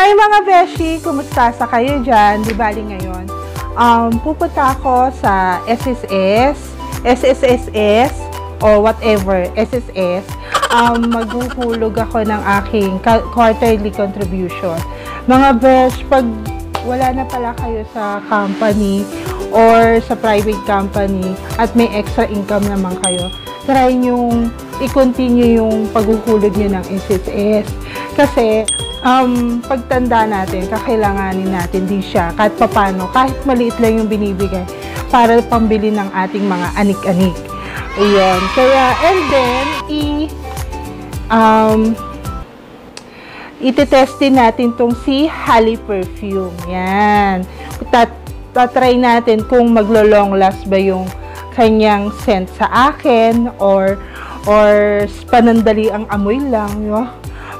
Hi mga beshi! Kumusta sa kayo dyan? Di bali ngayon, pupunta ako sa SSS, o whatever, SSS. Maghuhulog ako ng aking quarterly contribution. Mga besh, pag wala na pala kayo sa company or sa private company at may extra income naman kayo, try nyo i-continue yung paghuhulog nyo ng SSS. Kasi, pagtanda natin, kakailanganin natin din siya kahit papano, kahit maliit lang yung binibigay para pambili ng ating mga anik-anik. Ayan. Kaya, and then, iti-testin natin tong si HALI Perfume. Yan. Tatry natin kung maglo-long last ba yung kanyang scent sa akin or panandali ang amoy lang, no?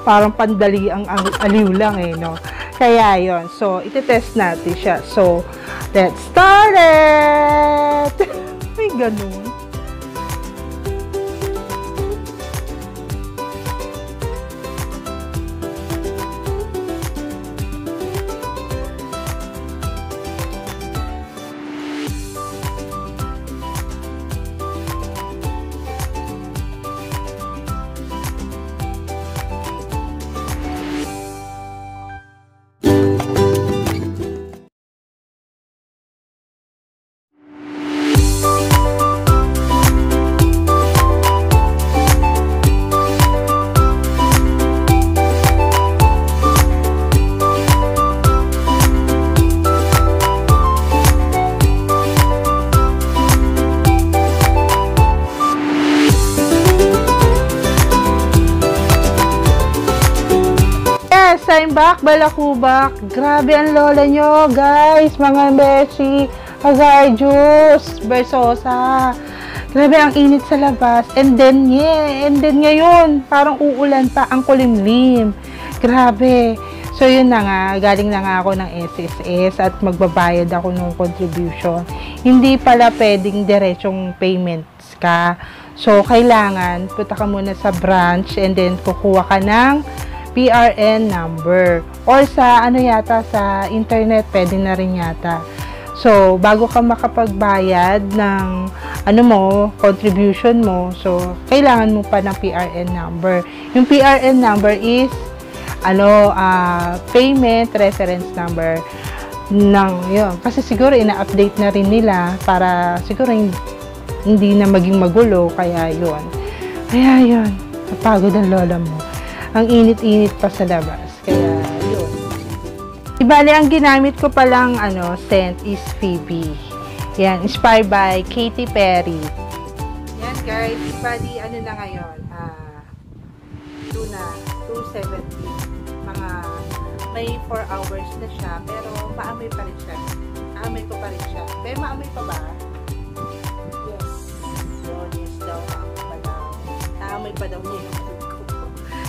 Parang pandali ang aliw lang no? Kaya yon. So, iti-test natin siya. So, let's start it! May ganun. I'm back, balakubak. Grabe ang lola nyo, guys. Mga beshi, agay, juice, bersosa. Grabe ang init sa labas. And then ngayon, parang uulan pa, ang kulimlim. Grabe. So, yun na nga. Galing na nga ako ng SSS at magbabayad ako ng contribution. Hindi pala pwedeng diretsong payments ka. So, kailangan, punta ka muna sa branch and then kukuha ka ng PRN number or sa yata sa internet pwede na rin yata. So bago ka makapagbayad ng contribution mo, so kailangan mo pa ng PRN number. Yung PRN number is payment reference number ng yun. Kasi siguro ina-update na rin nila para siguro hindi na maging magulo, kaya yun. Napagod ang lola mo. Ang init-init pa sa labas. Kaya, yun. Ibali, ang ginamit ko palang, scent is Phoebe. Yan, inspired by Katy Perry. Yan, guys. Ibali, na ngayon? 2:70. May 4 hours na siya, pero maamoy pa rin siya. Aamoy ko pa rin siya. May maamoy pa ba? Yes. Yes daw. Aamoy pa daw niya.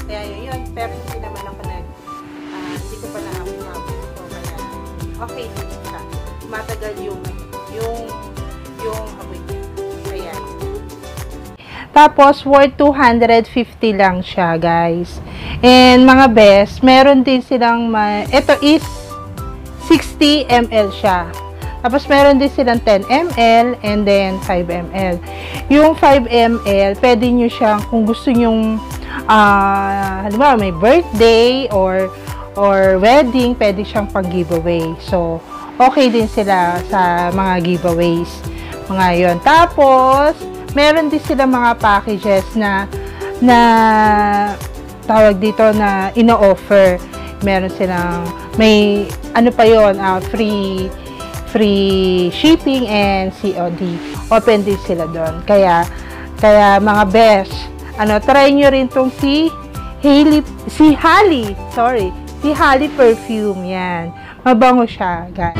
Kaya yun, pero hindi naman ako hindi ko pa naamoy ito, kaya okay din siya. Matagal yung amoy niya. Kaya tapos, worth 250 lang siya, guys. And mga best, meron din silang ito is 60 ml siya. Tapos, meron din silang 10 ml and then 5 ml. Yung 5 ml, pwede nyo siyang, kung gusto nyong halimbawa may birthday or wedding, pwede siyang pang giveaway. So, okay din sila sa mga giveaways. Mga yon. Tapos, meron din sila mga packages na tawag dito na ino-offer. Meron silang, may pa yon, free shipping and COD. Open din sila doon. Kaya mga best, try nyo rin tong si HALI Perfume. Yan. Mabango siya, guys.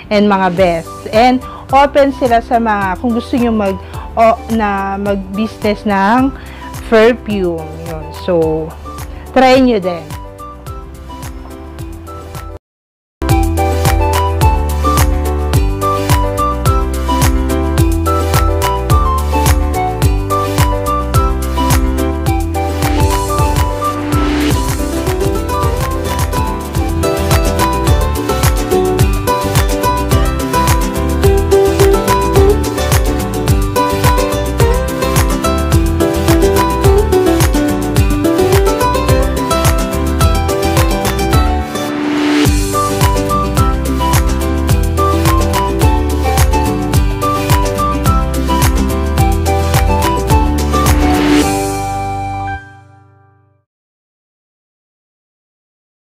And mga best. And open sila sa mga, kung gusto nyo mag-business ng perfume. Yun. So, try nyo din.